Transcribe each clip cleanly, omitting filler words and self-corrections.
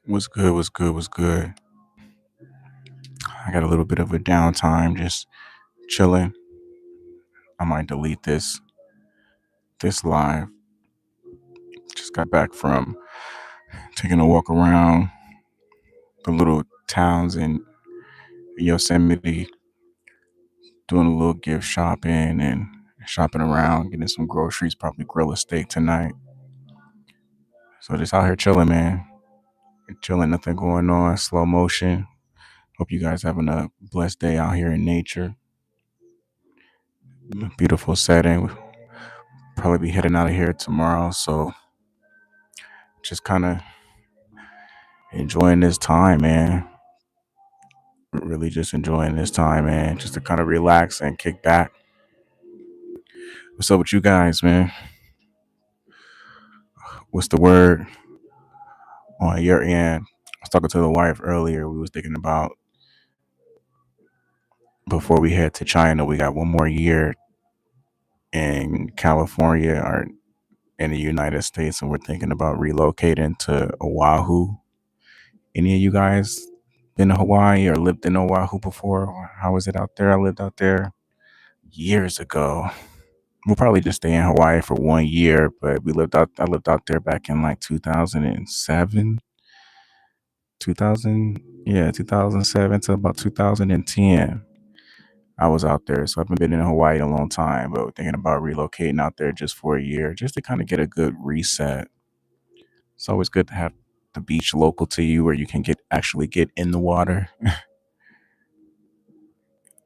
What's good? What's good? What's good? I got a little bit of a downtime, just chilling. I might delete this live. Just got back from taking a walk around the little towns in Yosemite, doing a little gift shopping and shopping around, getting some groceries. Probably grill a steak tonight. So just out here chilling, man. Chilling, nothing going on. Slow motion. Hope you guys having a blessed day out here in nature. Beautiful setting. Probably be heading out of here tomorrow. So just kind of enjoying this time, man. Really just enjoying this time, man. Just to kind of relax and kick back. What's up with you guys, man? What's the word on your end? I was talking to the wife earlier. We was thinking about before we head to China, we got one more year in California or in the United States, and we're thinking about relocating to Oahu. Any of you guys been to Hawaii or lived in Oahu before? How is it out there? I lived out there years ago. We'll probably just stay in Hawaii for 1 year, but we lived out. I lived out there back in like 2007, 2000, yeah, 2007 to about 2010. I was out there, so I haven't been in Hawaii in a long time. But we're thinking about relocating out there just for a year, just to kind of get a good reset. It's always good to have the beach local to you, where you can get in the water.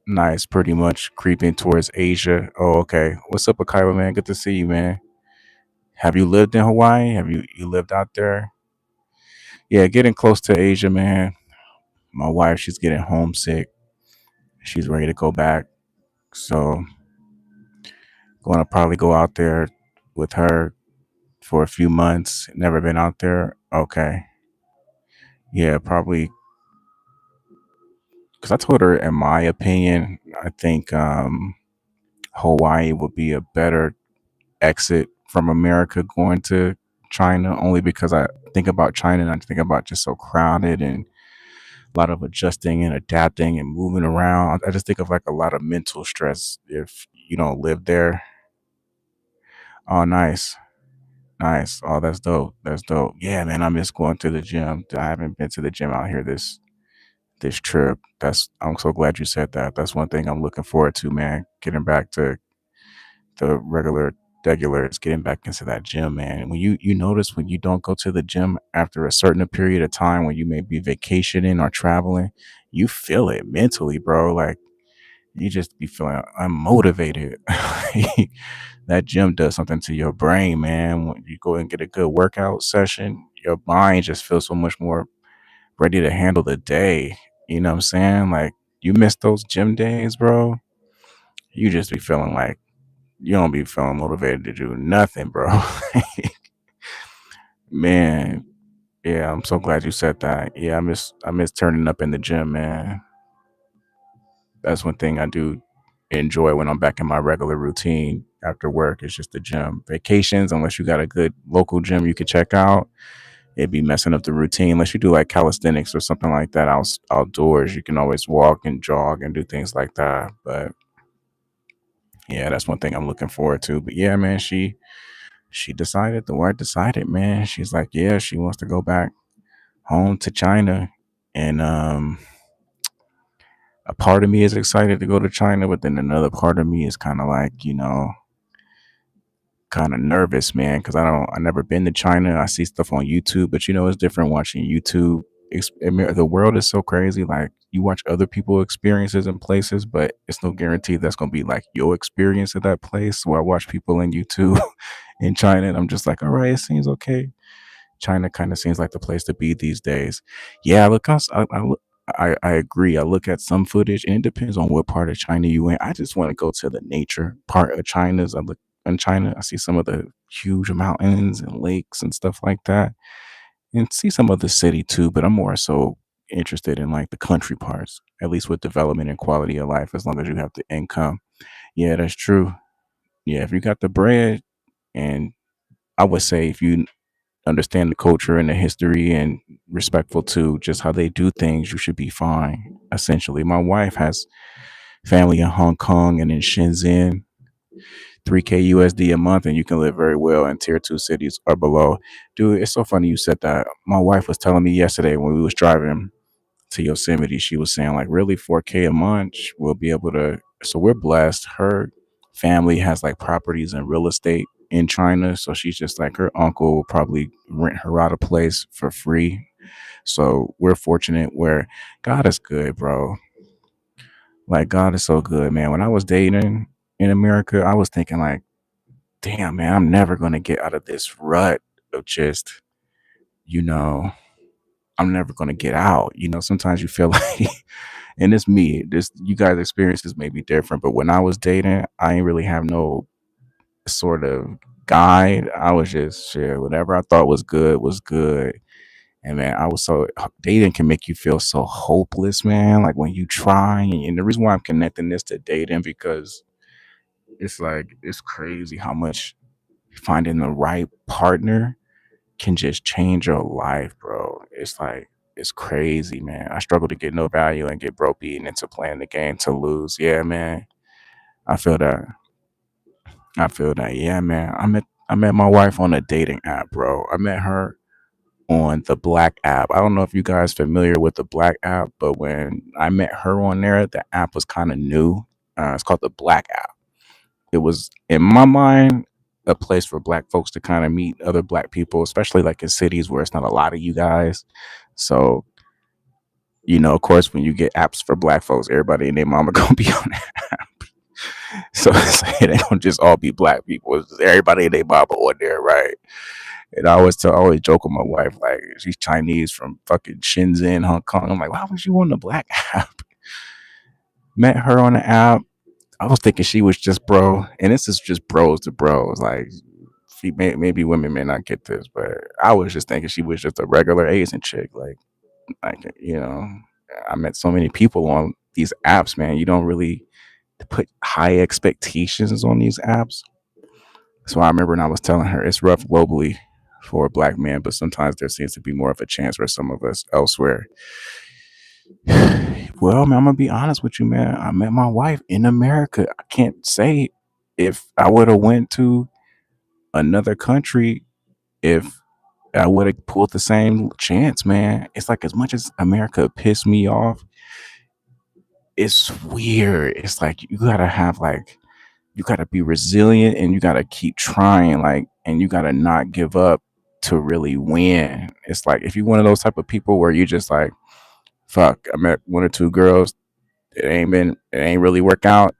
Nice, pretty much creeping towards Asia. Oh, okay. What's up, Akaiba, man? Good to see you, man. Have you lived in Hawaii? Have you lived out there? Yeah, getting close to Asia, man. My wife, she's getting homesick. She's ready to go back. So, going to probably go out there with her for a few months. Never been out there. Okay. Yeah, probably because I told her, in my opinion, I think Hawaii would be a better exit from America going to China, only because I think about China and I think about just so crowded and a lot of adjusting and adapting and moving around. I just think of like a lot of mental stress if you don't live there. Oh, nice. Nice. Oh, that's dope. That's dope. Yeah, man, I miss going to the gym. I haven't been to the gym out here this trip. That's I'm so glad you said that. That's one thing I'm looking forward to, man. Getting back to the regulars, getting back into that gym, man. When you notice when you don't go to the gym after a certain period of time, when you may be vacationing or traveling, you feel it mentally, bro. Like you just be feeling unmotivated. That gym does something to your brain, man. When you go and get a good workout session, your mind just feels so much more ready to handle the day. You know what I'm saying? Like you miss those gym days, bro. You just be feeling like you don't be feeling motivated to do nothing, bro. Man, yeah, I'm so glad you said that. Yeah, I miss turning up in the gym, man. That's one thing I do enjoy when I'm back in my regular routine after work. It's just the gym. Vacations, unless you got a good local gym you could check out, it'd be messing up the routine. Unless you do like calisthenics or something like that outdoors, you can always walk and jog and do things like that. But yeah, that's one thing I'm looking forward to. But yeah, man, she decided, the wife decided, man. She's like, yeah, she wants to go back home to China. And a part of me is excited to go to China, but then another part of me is kind of like, kind of nervous, man, because I never been to China. I see stuff on YouTube, but it's different watching YouTube. The world is so crazy. Like you watch other people experiences in places, but it's no guarantee that's gonna be like your experience at that place. So I watch people in YouTube in China, and I'm just like, all right, it seems okay. China kind of seems like the place to be these days. Yeah, I agree. I look at some footage, and it depends on what part of China you in. I just want to go to the nature part of China's. I look in China, I see some of the huge mountains and lakes and stuff like that, and see some of the city too. But I'm more so interested in like the country parts, at least with development and quality of life, as long as you have the income. Yeah, that's true. Yeah, if you got the bread, and I would say if you understand the culture and the history and respectful to just how they do things, you should be fine. Essentially, my wife has family in Hong Kong and in Shenzhen. 3K USD a month, and you can live very well in tier two cities or below. Dude, it's so funny you said that. My wife was telling me yesterday when we was driving to Yosemite, she was saying like, really 4K a month, we'll be able to. So we're blessed. Her family has like properties and real estate in China, so she's just like her uncle will probably rent her out a place for free. So we're fortunate where God is good, bro. Like God is so good, man. When I was dating in America, I was thinking like, damn, man, I'm never gonna get out of this rut of just, you know, I'm never gonna get out. Sometimes you feel like, and it's me. This you guys' experiences may be different, but when I was dating, I ain't really have no sort of guide. I was just shit. Whatever I thought was good was good. And man, I was so dating can make you feel so hopeless, man. Like when you try, and the reason why I'm connecting this to dating because it's like it's crazy how much finding the right partner can just change your life, bro. It's like it's crazy, man. I struggle to get no value and get broke beaten into playing the game to lose. Yeah, man. I feel that. I feel that. Yeah, man. I met my wife on a dating app, bro. I met her on the Black app. I don't know if you guys familiar with the Black app, but when I met her on there, the app was kind of new. It's called the Black app. It was in my mind a place for black folks to kind of meet other black people, especially like in cities where it's not a lot of you guys. So, of course, when you get apps for black folks, everybody and their mama gonna be on that. So it's like, it ain't gonna just all be black people. It's everybody and their mama on there, right? And I always joke with my wife, like she's Chinese from fucking Shenzhen, Hong Kong. I'm like, why was you on the Black app? Met her on the app. I was thinking she was just bro, and this is just bros to bros. Like, maybe women may not get this, but I was just thinking she was just a regular Asian chick. Like, I met so many people on these apps, man. You don't really put high expectations on these apps. So I remember when I was telling her it's rough globally for a black man, but sometimes there seems to be more of a chance for some of us elsewhere. Well, man, I'm gonna be honest with you, man. I met my wife in America. I can't say if I would have went to another country if I would have pulled the same chance, man. It's like as much as America pissed me off, it's weird. It's like you gotta be resilient and you gotta keep trying, like, and you gotta not give up to really win. It's like if you're one of those type of people where you just like, fuck, I met one or two girls, it ain't really work out.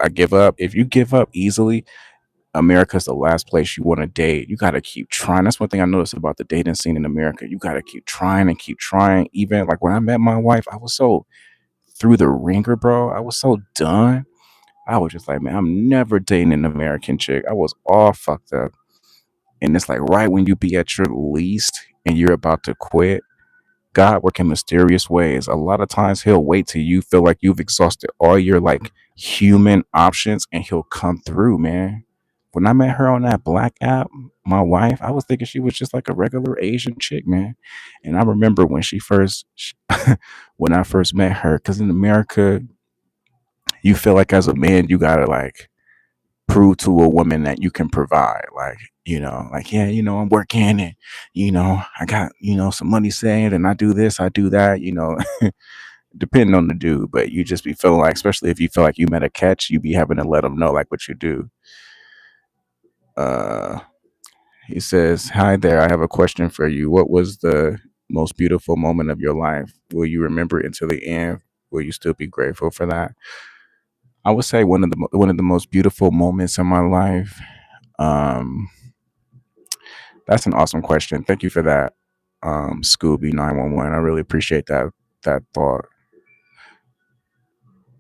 I give up. If you give up easily, America's the last place you want to date. You got to keep trying. That's one thing I noticed about the dating scene in America. You got to keep trying and keep trying. Even like when I met my wife, I was so through the ringer, bro. I was so done. I was just like, man, I'm never dating an American chick. I was all fucked up. And it's like right when you be at your least and you're about to quit, God work in mysterious ways. A lot of times he'll wait till you feel like you've exhausted all your like human options and he'll come through, man. When I met her on that Black app, my wife, I was thinking she was just like a regular Asian chick, man. And I remember when when I first met her, because in America, you feel like as a man, you gotta like prove to a woman that you can provide. Like, like, yeah, I'm working and, I got, some money saved and I do this, I do that, depending on the dude. But you just be feeling like, especially if you feel like you met a catch, you be having to let them know like what you do. Uh, he says, hi there. I have a question for you. What was the most beautiful moment of your life? Will you remember it until the end? Will you still be grateful for that? I would say one of the most beautiful moments in my life. Um, That's an awesome question. Thank you for that, Scooby 911. I really appreciate that thought.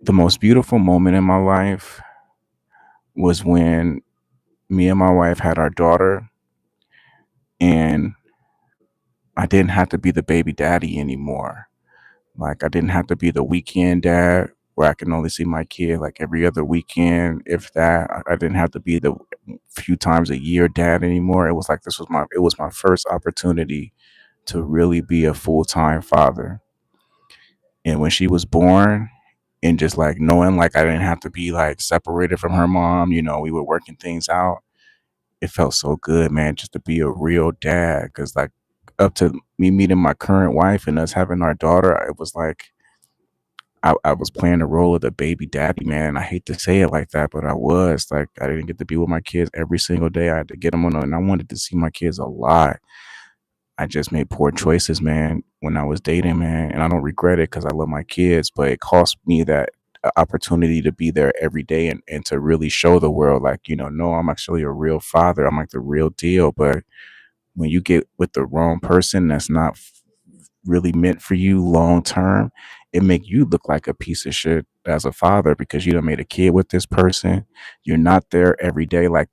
The most beautiful moment in my life was when me and my wife had our daughter, and I didn't have to be the baby daddy anymore. Like I didn't have to be the weekend dad where I can only see my kid like every other weekend, if that. I didn't have to be the few times a year dad anymore. It was like it was my first opportunity to really be a full time father. And when she was born, and just like knowing like I didn't have to be like separated from her mom, we were working things out. It felt so good, man, just to be a real dad. Cause like up to me meeting my current wife and us having our daughter, it was like I was playing the role of the baby daddy, man. I hate to say it like that, but I was like, I didn't get to be with my kids every single day. I had to get them and I wanted to see my kids a lot. I just made poor choices, man, when I was dating, man, and I don't regret it because I love my kids, but it cost me that opportunity to be there every day and to really show the world, like, no, I'm actually a real father. I'm like the real deal. But when you get with the wrong person that's not really meant for you long term, it make you look like a piece of shit as a father because you done made a kid with this person. You're not there every day. Like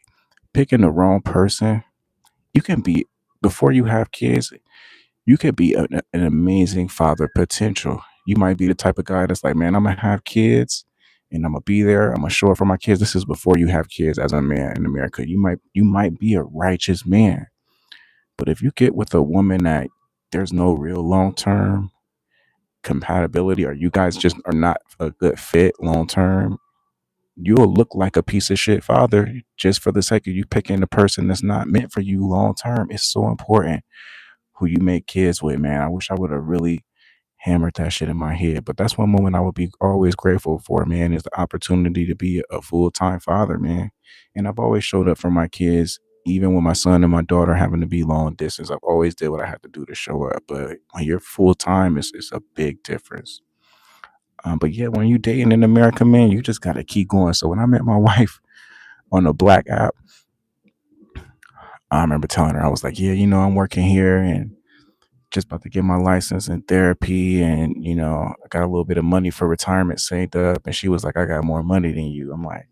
picking the wrong person, you can be before you have kids, you could be an amazing father potential. You might be the type of guy that's like, man, I'm gonna have kids and I'm gonna be there. I'm gonna show up for my kids. This is before you have kids as a man in America. You might be a righteous man. But if you get with a woman that there's no real long term compatibility or you guys just are not a good fit long term, you'll look like a piece of shit father just for the sake of you picking a person that's not meant for you long term. It's so important who you make kids with, man. I wish I would have really hammered that shit in my head. But that's one moment I would be always grateful for, man, is the opportunity to be a full time father, man. And I've always showed up for my kids, even with my son and my daughter having to be long distance. I've always did what I had to do to show up. But when you're full time, it's a big difference. But yeah, when you dating in America, man, you just gotta keep going. So when I met my wife on a black app, I remember telling her, I was like, yeah, I'm working here and just about to get my license in therapy, and I got a little bit of money for retirement saved up. And she was like, I got more money than you. I'm like,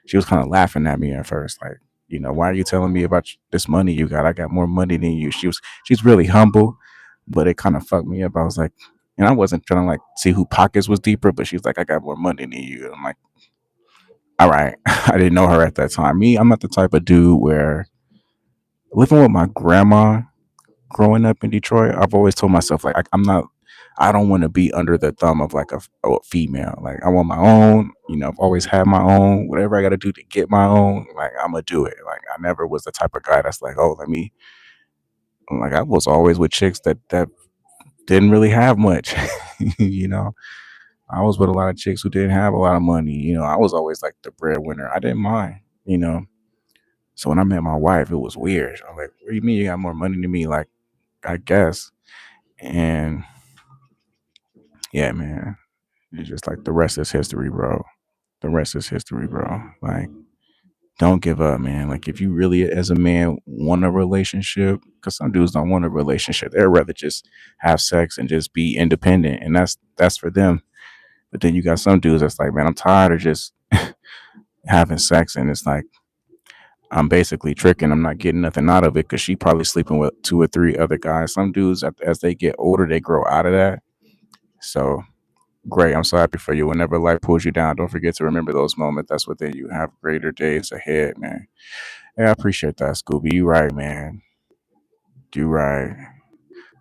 she was kind of laughing at me at first, like, why are you telling me about this money you got? I got more money than you. She's really humble, but it kind of fucked me up. I was like, and I wasn't trying to like see who pockets was deeper, but she's like, I got more money than you. I'm like, all right. I didn't know her at that time. I'm not the type of dude where living with my grandma growing up in Detroit, I've always told myself like I'm not. I don't want to be under the thumb of like a female. Like I want my own. I've always had my own. Whatever I got to do to get my own, like I'm gonna do it. Like I never was the type of guy that's like, oh, let me. Like I was always with chicks that didn't really have much. you know, I was with a lot of chicks who didn't have a lot of money. I was always like the breadwinner. I didn't mind. You know. So when I met my wife, it was weird. I'm like, what do you mean you got more money than me? Like, I guess. And yeah, man. It's just like the rest is history, bro. The rest is history, bro. Like, don't give up, man. Like, if you really, as a man, want a relationship, because some dudes don't want a relationship. They'd rather just have sex and just be independent, and that's for them. But then you got some dudes that's like, man, I'm tired of just having sex, and it's like I'm basically tricking. I'm not getting nothing out of it because she probably sleeping with two or three other guys. Some dudes, as they get older, they grow out of that. So great. I'm so happy for you. Whenever life pulls you down, don't forget to remember those moments. That's within you. Have greater days ahead, man. Yeah, I appreciate that, Scooby. You right, man. You right.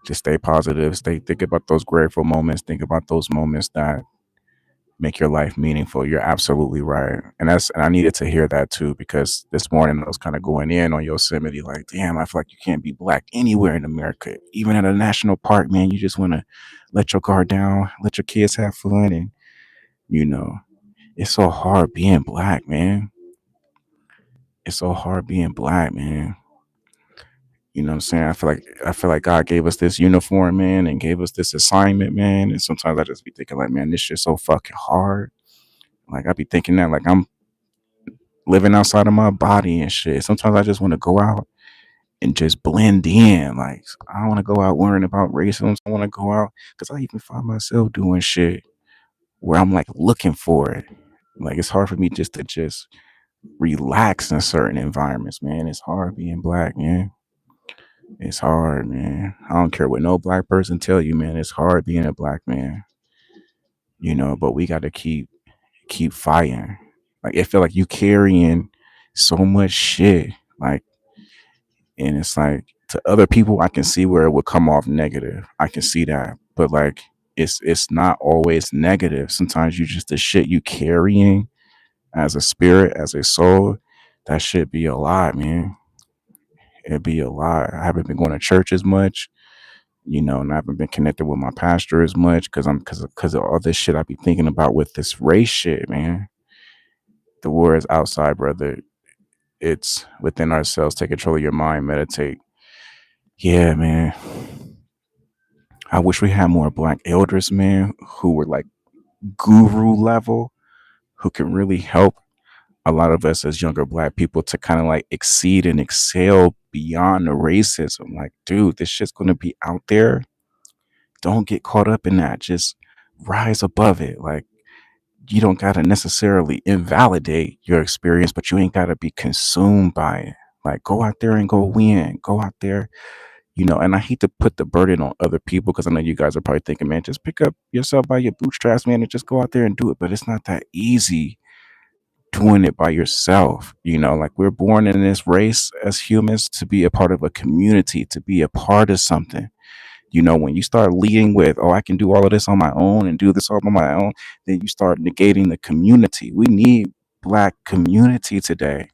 Just stay positive. Think about those grateful moments. Think about those moments that make your life meaningful. You're absolutely right. And I needed to hear that too, because this morning I was kind of going in on Yosemite, like, damn, I feel like you can't be black anywhere in America. Even at a national park, man, you just wanna let your guard down, let your kids have fun, and you know, it's so hard being black, man. It's so hard being black, man. You know what I'm saying? I feel like God gave us this uniform, man, and gave us this assignment, man. And sometimes I just be thinking like, man, this shit's so fucking hard. Like I be thinking that like I'm living outside of my body and shit. Sometimes I just want to go out and just blend in. Like I don't want to go out worrying about racism. I want to go out because I even find myself doing shit where I'm like looking for it. Like it's hard for me just to just relax in certain environments, man. It's hard being black, man. It's hard, man. I don't care what no black person tell you, man. It's hard being a black man. but we got to keep fighting. Like I feel like you carrying so much shit, like, and it's like to other people, I can see where it would come off negative. I can see that, but like it's not always negative. Sometimes you just the shit you carrying as a spirit, as a soul, that shit be a lot, man. It'd be a lot. I haven't been going to church as much, and I haven't been connected with my pastor as much because of all this shit I be thinking about with this race shit, man. The war is outside, brother. It's within ourselves. Take control of your mind. Meditate. Yeah, man. I wish we had more black elders, man, who were like guru level, who can really help a lot of us as younger black people to kind of like exceed and excel beyond the racism. Like, dude, this shit's gonna be out there. Don't get caught up in that. Just rise above it. Like, you don't gotta necessarily invalidate your experience, but you ain't gotta be consumed by it. Like, go out there and go win. Go out there, and I hate to put the burden on other people because I know you guys are probably thinking, man, just pick up yourself by your bootstraps, man, and just go out there and do it. But it's not that easy doing it by yourself. Like we're born in this race as humans to be a part of a community, to be a part of something. When you start leading with, oh, I can do all of this on my own and do this all on my own, then you start negating the community. We need black community today.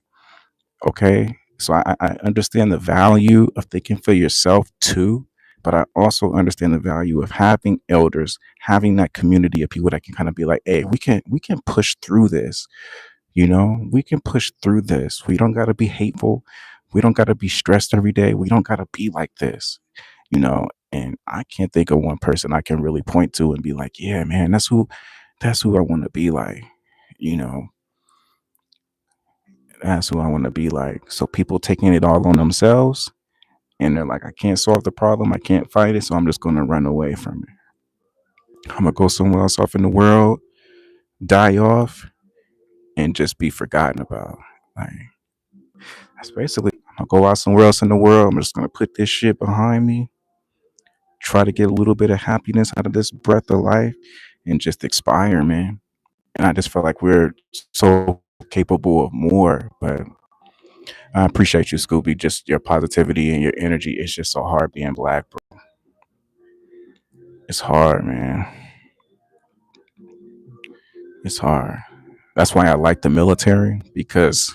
Okay. So I understand the value of thinking for yourself too, but I also understand the value of having elders, having that community of people that can kind of be like, hey, we can push through this. We can push through this. We don't gotta be hateful. We don't gotta be stressed every day. We don't gotta be like this. And I can't think of one person I can really point to and be like, yeah, man, that's who I want to be like. You know, that's who I want to be like. So people taking it all on themselves and they're like, I can't solve the problem, I can't fight it, so I'm just gonna run away from it. I'm gonna go somewhere else off in the world, die off, and just be forgotten about. Like that's basically I'll go out somewhere else in the world. I'm just gonna put this shit behind me, try to get a little bit of happiness out of this breath of life, and just expire, man. And I just felt like we're so capable of more. But I appreciate you, Scooby. Just your positivity and your energy. It's just so hard being black, bro. It's hard, man. It's hard. That's why I like the military because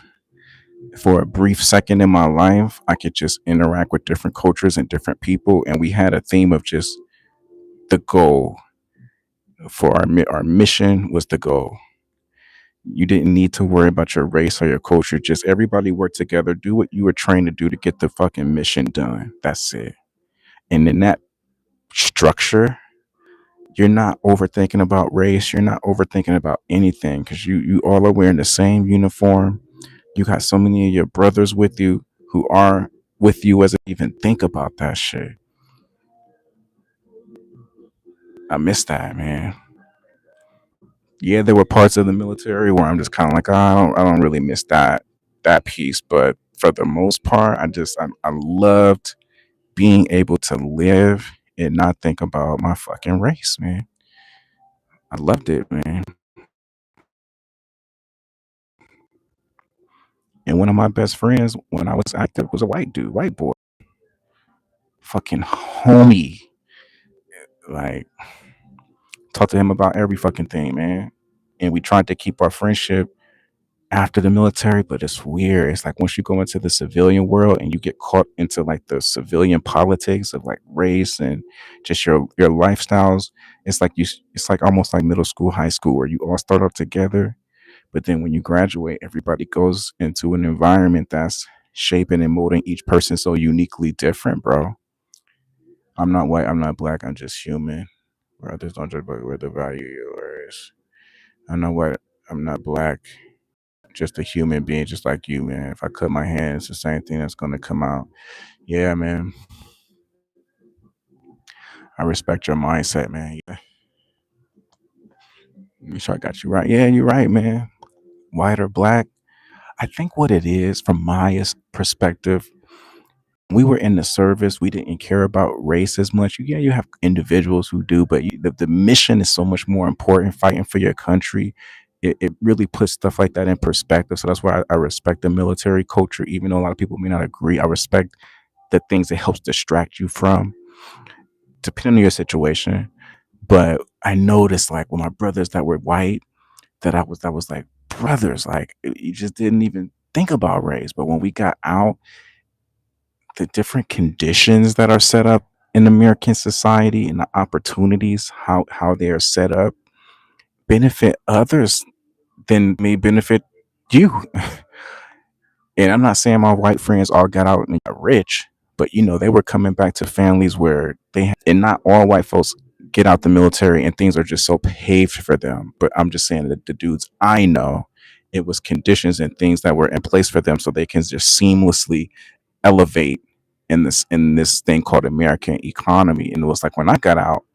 for a brief second in my life, I could just interact with different cultures and different people. And we had a theme of just the goal for our mission was the goal. You didn't need to worry about your race or your culture. Just everybody work together, do what you were trained to do to get the fucking mission done. That's it. And in that structure, you're not overthinking about race. You're not overthinking about anything because you all are wearing the same uniform. You got so many of your brothers with you who are with you as even think about that shit. I miss that, man. Yeah, there were parts of the military where I'm just kind of like, oh, I don't really miss that piece, but for the most part, I loved being able to live and not think about my fucking race, man. I loved it, man. And one of my best friends when I was active was a white dude, white boy, fucking homie. Like, talk to him about every fucking thing, man. And we tried to keep our friendship after the military, but it's weird. It's like once you go into the civilian world and you get caught into like the civilian politics of like race and just your lifestyles, it's like almost like middle school, high school where you all start out together, but then when you graduate, everybody goes into an environment that's shaping and molding each person so uniquely different, bro. I'm not white, I'm not black, I'm just human. Brothers don't judge by where the value yours. I'm not white, I'm not black, just a human being just like you, man. If I cut my hand, it's the same thing that's gonna come out. Yeah, man. I respect your mindset, man. Yeah. Make sure I got you right. Yeah, you're right, man. White or black. I think what it is from my perspective, We were in the service. We didn't care about race as much. Yeah, you have individuals who do, but the mission is so much more important. Fighting for your country, it really puts stuff like that in perspective. So that's why I respect the military culture, even though a lot of people may not agree. I respect the things it helps distract you from, depending on your situation. But I noticed, like, with my brothers that were white, that was like, brothers, like, you just didn't even think about race. But when we got out, the different conditions that are set up in American society and the opportunities, how they are set up, benefit others than may benefit you. And I'm not saying my white friends all got out and got rich, but they were coming back to families where and not all white folks get out the military and things are just so paved for them. But I'm just saying that the dudes I know, it was conditions and things that were in place for them so they can just seamlessly elevate in this thing called American economy. And it was like when I got out,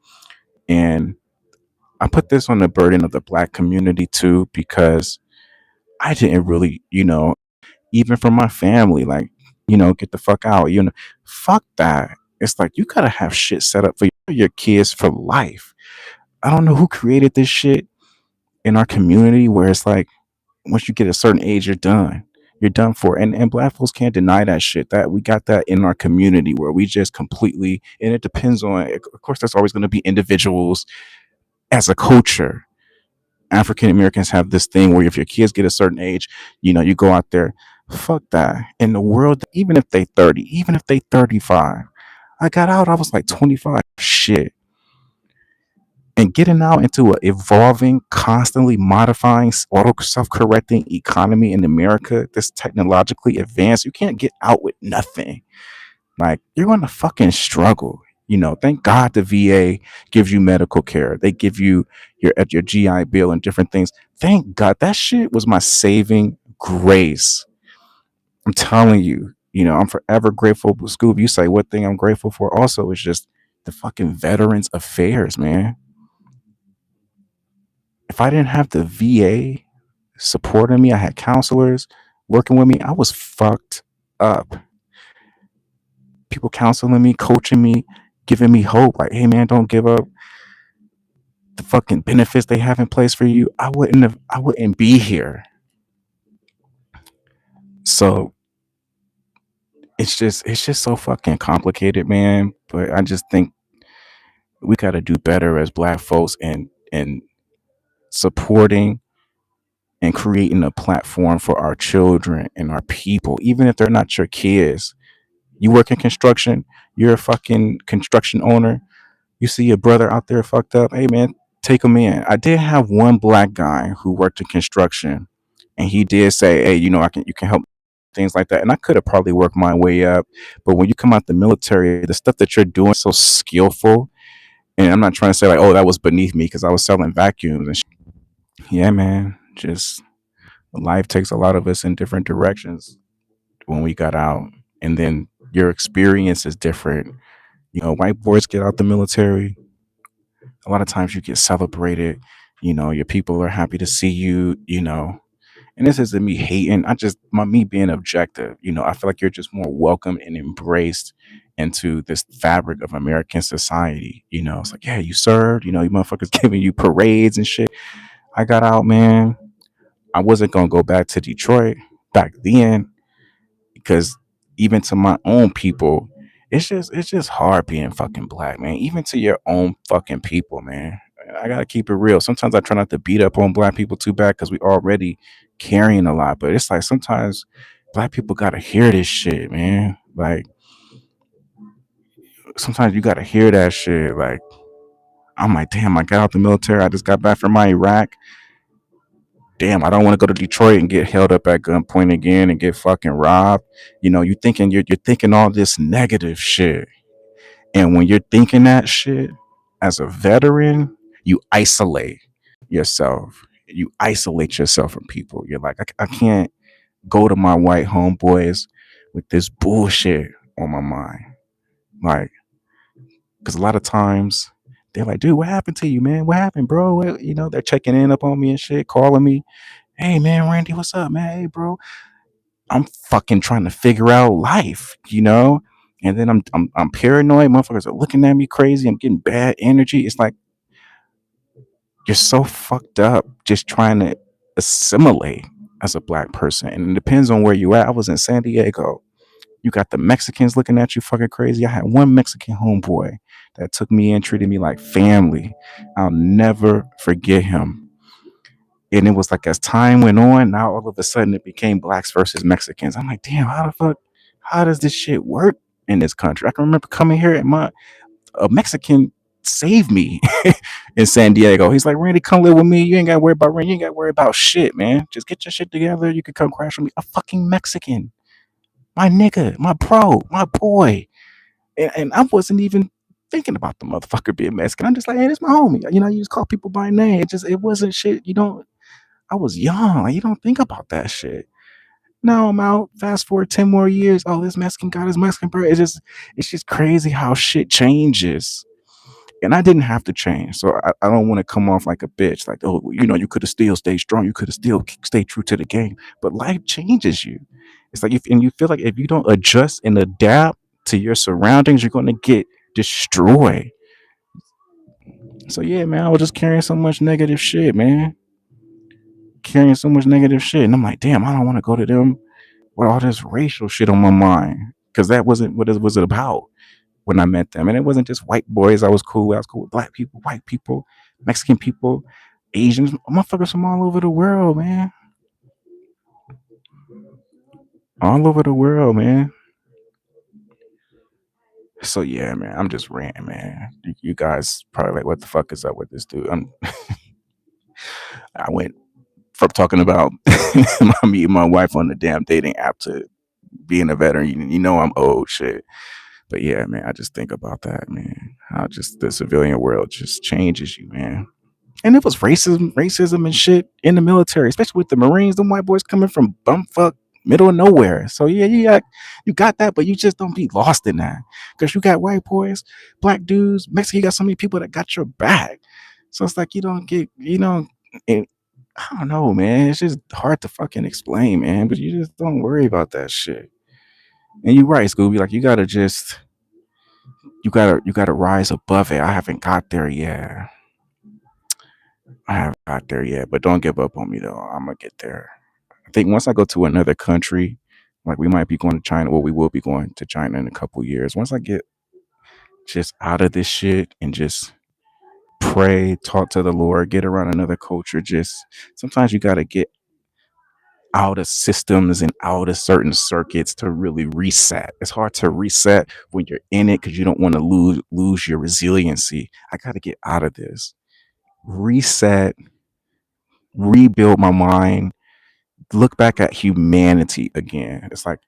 and I put this on the burden of the black community too, because I didn't really, even from my family, like, get the fuck out, fuck that. It's like you gotta have shit set up for your kids for life. I don't know who created this shit in our community where it's like once you get a certain age, you're done. You're done for. And black folks can't deny that shit. That we got that in our community where we just completely, and it depends on, of course, there's always going to be individuals as a culture. African Americans have this thing where if your kids get a certain age, you go out there, fuck that. In the world, even if they 30, even if they 35, I got out, I was like 25. Shit. And getting out into an evolving, constantly modifying, auto self-correcting economy in America that's technologically advanced, you can't get out with nothing. Like, you're gonna fucking struggle. Thank God the VA gives you medical care. They give you your GI Bill and different things. Thank God that shit was my saving grace. I'm telling you, I'm forever grateful. Scoob, you say what thing I'm grateful for also is just the fucking Veterans Affairs, man. If I didn't have the VA supporting me, I had counselors working with me, I was fucked up. People counseling me, coaching me, giving me hope. Like, hey man, don't give up. The fucking benefits they have in place for you. I wouldn't be here. So it's just so fucking complicated, man. But I just think we gotta do better as black folks and supporting and creating a platform for our children and our people, even if they're not your kids. You work in construction, you're a fucking construction owner. You see your brother out there fucked up, hey man, take him in. I did have one black guy who worked in construction, and he did say, hey, you can help things like that. And I could have probably worked my way up, but when you come out the military, the stuff that you're doing is so skillful. And I'm not trying to say like, oh, that was beneath me because I was selling vacuums and yeah, man, just life takes a lot of us in different directions when we got out, and then your experience is different. White boys get out the military, a lot of times you get celebrated. Your people are happy to see you. And this isn't me hating. Me being objective. I feel like you're just more welcome and embraced into this fabric of American society. It's like, yeah, you served. You motherfuckers giving you parades and shit. I got out, man. I wasn't gonna go back to Detroit back then because even to my own people, it's just hard being fucking black, man. Even to your own fucking people, man. I gotta keep it real. Sometimes I try not to beat up on black people too bad because we already carrying a lot. But it's like sometimes black people gotta hear this shit, man. Like sometimes you gotta hear that shit. Like I'm like, damn, I got out the military. I just got back from my Iraq. Damn, I don't want to go to Detroit and get held up at gunpoint again and get fucking robbed. You're thinking all this negative shit. And when you're thinking that shit as a veteran, you isolate yourself. You isolate yourself from people. You're like, I can't go to my white homeboys with this bullshit on my mind. Like, because a lot of times they're like, dude, what happened to you, man? What happened, bro? They're checking in up on me and shit, calling me. Hey, man, Randy, what's up, man? Hey, bro. I'm fucking trying to figure out life. And then I'm paranoid. Motherfuckers are looking at me crazy. I'm getting bad energy. It's like you're so fucked up just trying to assimilate as a black person. And it depends on where you at. I was in San Diego. You got the Mexicans looking at you fucking crazy. I had one Mexican homeboy that took me in, treated me like family. I'll never forget him. And it was like as time went on, now all of a sudden it became blacks versus Mexicans. I'm like, damn, how the fuck, how does this shit work in this country? I can remember coming here and a Mexican saved me in San Diego. He's like, Randy, come live with me. You ain't gotta worry about rent. You ain't gotta worry about shit, man. Just get your shit together. You could come crash with me. A fucking Mexican. My nigga, my bro, my boy. And I wasn't even thinking about the motherfucker being Mexican. I'm just like, hey, this my homie. You know, you just call people by name. It wasn't shit. You don't I was young. Like, you don't think about that shit. Now I'm out. Fast forward 10 more years. Oh, this Mexican got his Mexican bro. It's just crazy how shit changes. And I didn't have to change. So I don't want to come off like a bitch. Like, oh, you could have still stayed strong. You could have still stayed true to the game. But life changes you. It's like, and you feel like if you don't adjust and adapt to your surroundings, you're going to get destroyed. So yeah, man, I was just carrying so much negative shit, man. Carrying so much negative shit. And I'm like, damn, I don't want to go to them with all this racial shit on my mind. Because that wasn't what it was about when I met them. And it wasn't just white boys I was cool with. I was cool with black people, white people, Mexican people, Asians, motherfuckers from all over the world, man. All over the world, man. So yeah, man, I'm just ranting, man. You guys probably like, what the fuck is up with this dude? I went from talking about me and my wife on the damn dating app to being a veteran. You know I'm old shit. But yeah, man, I just think about that, man. How just the civilian world just changes you, man. And it was racism and shit in the military, especially with the Marines, them white boys coming from bumfuck middle of nowhere. So yeah, you got that, but you just don't be lost in that. Because you got white boys, black dudes, Mexican, you got so many people that got your back. So it's like you don't get, and I don't know, man. It's just hard to fucking explain, man. But you just don't worry about that shit. And you're right, Scooby. Like you gotta rise above it. I haven't got there yet. I haven't got there yet, but don't give up on me though. I'm gonna get there. I think once I go to another country, like we might be going to China, well, we will be going to China in a couple years. Once I get just out of this shit and just pray, talk to the Lord, get around another culture, just sometimes you gotta get out of systems and out of certain circuits to really reset. It's hard to reset when you're in it because you don't want to lose your resiliency. I gotta get out of this. Reset, rebuild my mind, look back at humanity again. It's like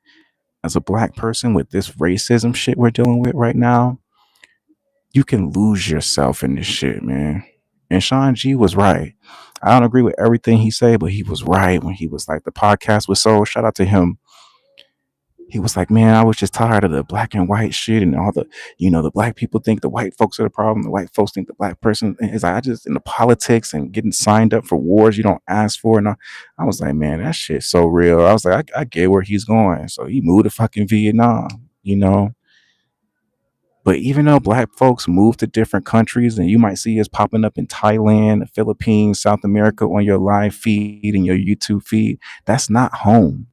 as a black person with this racism shit we're dealing with right now, you can lose yourself in this shit, man. And Sean G was right. I don't agree with everything he said, but he was right when he was like the podcast was so shout out to him. He was like, man, I was just tired of the black and white shit and all the black people think the white folks are the problem. The white folks think the black person is like, I just in the politics and getting signed up for wars you don't ask for. And I was like, man, that shit's so real. I was like, I get where he's going. So he moved to fucking Vietnam, you know? But even though black folks move to different countries and you might see us popping up in Thailand, the Philippines, South America on your live feed and your YouTube feed, that's not home.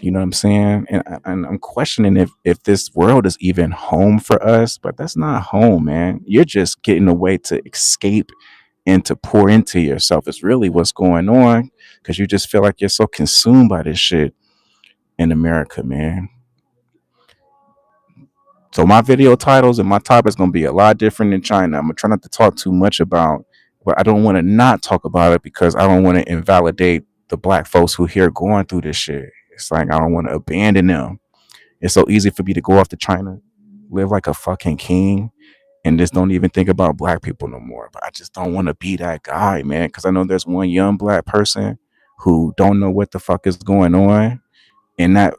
You know what I'm saying? And I'm questioning if this world is even home for us, but that's not home, man. You're just getting a way to escape and to pour into yourself. It's really what's going on because you just feel like you're so consumed by this shit in America, man. So my video titles and my topics gonna be a lot different in China. I'm gonna try not to talk too much about, but I don't want to not talk about it because I don't want to invalidate the black folks who here going through this shit. It's like I don't want to abandon them. It's so easy for me to go off to China, live like a fucking king, and just don't even think about black people no more. But I just don't want to be that guy, man, because I know there's one young black person who don't know what the fuck is going on, and that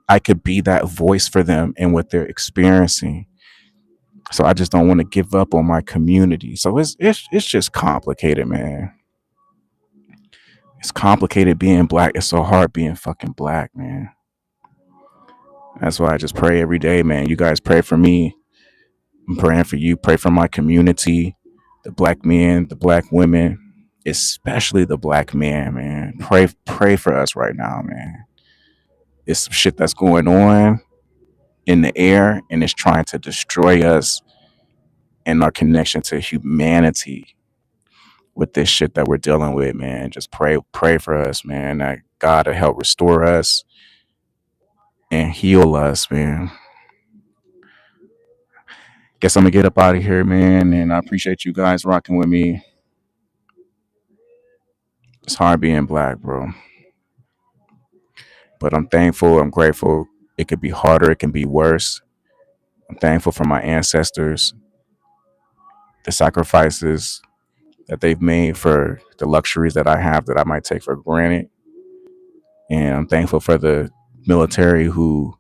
I could be that voice for them and what they're experiencing. So I just don't want to give up on my community. So it's just complicated, man. It's complicated being black. It's so hard being fucking black, man. That's why I just pray every day, man. You guys pray for me. I'm praying for you. Pray for my community, the black men, the black women, especially the black men, man. Pray for us right now, man. It's some shit that's going on in the air and it's trying to destroy us and our connection to humanity with this shit that we're dealing with, man. Just pray for us, man. That God to help restore us and heal us, man. Guess I'm gonna get up out of here, man. And I appreciate you guys rocking with me. It's hard being black, bro. But I'm thankful, I'm grateful. It could be harder, it can be worse. I'm thankful for my ancestors, the sacrifices that they've made for the luxuries that I have that I might take for granted. And I'm thankful for the military who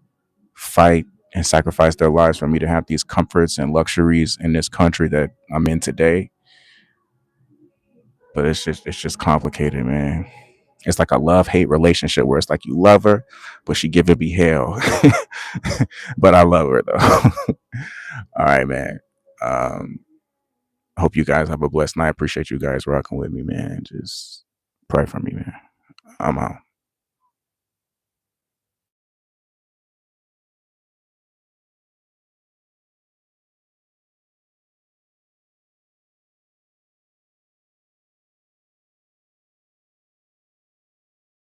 fight and sacrifice their lives for me to have these comforts and luxuries in this country that I'm in today. But it's just complicated, man. It's like a love hate relationship where it's like you love her, but she giving me hell. But I love her though. All right, man. Um, hope you guys have a blessed night. Appreciate you guys rocking with me, man. Just pray for me, man. I'm out.